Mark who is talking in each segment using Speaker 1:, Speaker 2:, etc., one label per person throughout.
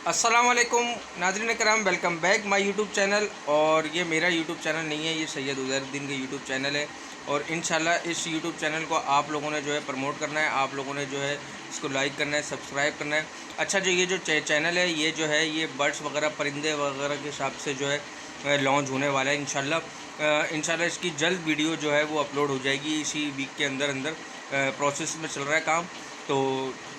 Speaker 1: अस्सलाम वालेकुम नाज़रीन कराम, welcome back my YouTube channel. और ये मेरा यूट्यूब चैनल नहीं है, ये सैयद उज़ैरुद्दीन का यूट्यूब चैनल है। और इंशाल्लाह इस यूट्यूब चैनल को आप लोगों ने जो है प्रमोट करना है, आप लोगों ने जो है इसको लाइक करना है, सब्सक्राइब करना है। अच्छा, जो ये जो चैनल है ये बर्ड्स वगैरह परिंदे वगैरह के हिसाब से जो है लॉन्च होने वाला है इंशाल्लाह इसकी जल्द वीडियो जो है वो अपलोड हो जाएगी इसी वीक के अंदर अंदर। प्रोसेस में चल रहा है काम। तो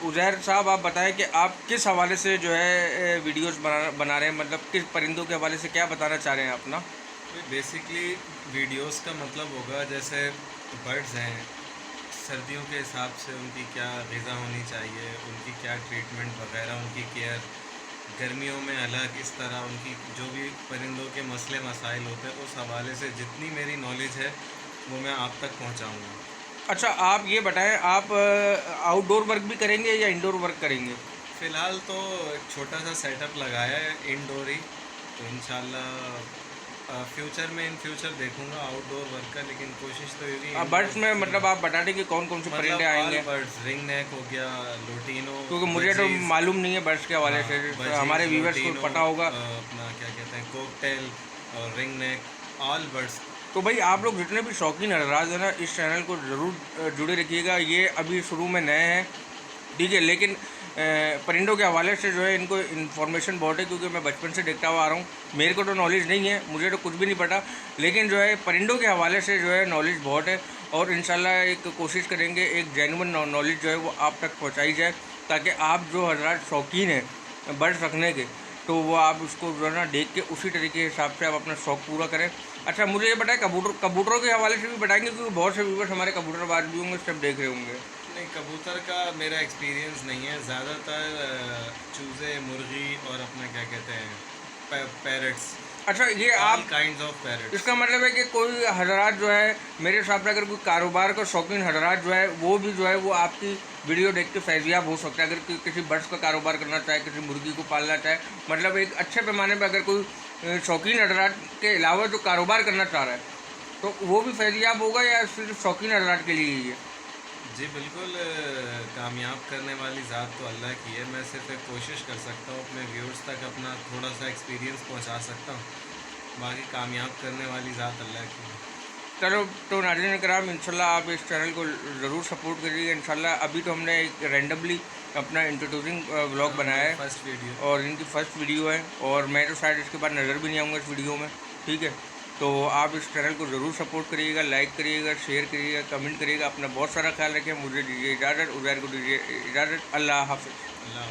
Speaker 1: उज़ैर साहब, आप बताएं कि आप किस हवाले से जो है वीडियोस बना रहे हैं, मतलब किस परिंदों के हवाले से क्या बताना चाह रहे हैं अपना?
Speaker 2: बेसिकली वीडियोस का मतलब होगा, जैसे बर्ड्स हैं, सर्दियों के हिसाब से उनकी क्या ग़िज़ा होनी चाहिए, उनकी क्या ट्रीटमेंट वगैरह, उनकी केयर, गर्मियों में अलग, इस तरह उनकी जो भी परिंदों के मसले मसाइल होते हैं, उस हवाले से जितनी मेरी नॉलेज है वो मैं आप तक पहुंचाऊंगा।
Speaker 1: अच्छा, आप ये बताएं, आप आउटडोर वर्क भी करेंगे या इंडोर वर्क करेंगे?
Speaker 2: फ़िलहाल तो एक छोटा सा सेटअप लगाया है इंडोर ही, तो इंशाल्लाह इन फ्यूचर देखूंगा आउटडोर वर्क का, लेकिन कोशिश तो ये भी
Speaker 1: बर्ड्स में मतलब आप बता दें कि कौन कौन से परिंदे आएंगे?
Speaker 2: बर्ड्स, रिंग नेक हो गया, लोटिनो,
Speaker 1: क्योंकि मुझे तो मालूम नहीं है बर्ड्स के हवाले से, तो हमारे व्यूवर्स को पता होगा।
Speaker 2: अपना क्या कहते हैं, कोकटेल और रिंग नेक, ऑल बर्ड्स।
Speaker 1: तो भाई, आप लोग जितने भी शौकीन हजरात हैं ना, इस चैनल को ज़रूर जुड़े रखिएगा। ये अभी शुरू में नए हैं, ठीक है, लेकिन परिंदों के हवाले से जो है इनको इन्फॉर्मेशन बहुत है, क्योंकि मैं बचपन से देखता हुआ आ रहा हूँ। मेरे को तो नॉलेज नहीं है, मुझे तो कुछ भी नहीं पता, लेकिन जो है परिंदों के हवाले से जो है नॉलेज बहुत है। और इंशाल्लाह एक कोशिश करेंगे एक जेन्युइन नॉलेज जो है वो आप तक पहुँचाई जाए, ताकि आप जो हजरात शौकीन हैं बर्ड्स रखने के, तो वो आप उसको जो है ना देख के उसी तरीके के हिसाब से आप अपना शौक़ पूरा करें। अच्छा, मुझे ये बताएं, कबूतरों के हवाले से भी बताएंगे, क्योंकि बहुत से व्यूवर्स हमारे कबूतरबाज भी होंगे, सब देख रहे होंगे।
Speaker 2: नहीं, कबूतर का मेरा एक्सपीरियंस नहीं है। ज़्यादातर चूज़े, मुर्गी और अपना क्या कहते हैं, पैरट्स।
Speaker 1: अच्छा, ये आप
Speaker 2: काइंड्स ऑफ पैरट्स।
Speaker 1: इसका मतलब है कि कोई हजरात जो है, मेरे हिसाब से अगर कोई कारोबार का शौकीन हजरात जो है वो भी जो है वो आपकी वीडियो देख के फैज़याब हो सकता है। अगर किसी बर्ड्स का कारोबार करना चाहे, किसी मुर्गी को पालना चाहे, मतलब एक अच्छे पैमाने पर अगर कोई शौकीन हजरात के अलावा जो कारोबार करना चाह रहा है, तो वो भी फैज़याब होगा, या सिर्फ शौकीन हजरात के लिए ही है?
Speaker 2: जी बिल्कुल, कामयाब करने वाली ज़ात तो अल्लाह की है। मैं सिर्फ एक कोशिश कर सकता हूँ, अपने व्यूअर्स तक अपना थोड़ा सा एक्सपीरियंस पहुँचा सकता हूँ। बाकी कामयाब करने वाली ज़ात अल्लाह की है।
Speaker 1: चलो, तो नाज़रीन कराम, इंशाल्लाह आप इस चैनल को ज़रूर सपोर्ट करिएगा इंशाल्लाह। अभी तो हमने एक रैंडमली अपना इंट्रोड्यूसिंग व्लॉग बनाया है,
Speaker 2: फर्स्ट वीडियो,
Speaker 1: और इनकी फ़र्स्ट वीडियो है, और मैं तो शायद इसके बाद नज़र भी नहीं आऊँगा इस वीडियो में, ठीक है। तो आप इस चैनल को ज़रूर सपोर्ट करिएगा, लाइक करिएगा, शेयर करिएगा, कमेंट करिएगा। अपना बहुत सारा ख्याल रखें। मुझे दीजिए इजाज़त, उज़ैर को दीजिए इजाज़त। अल्लाह हाफ़िज़।
Speaker 2: अल्लाह।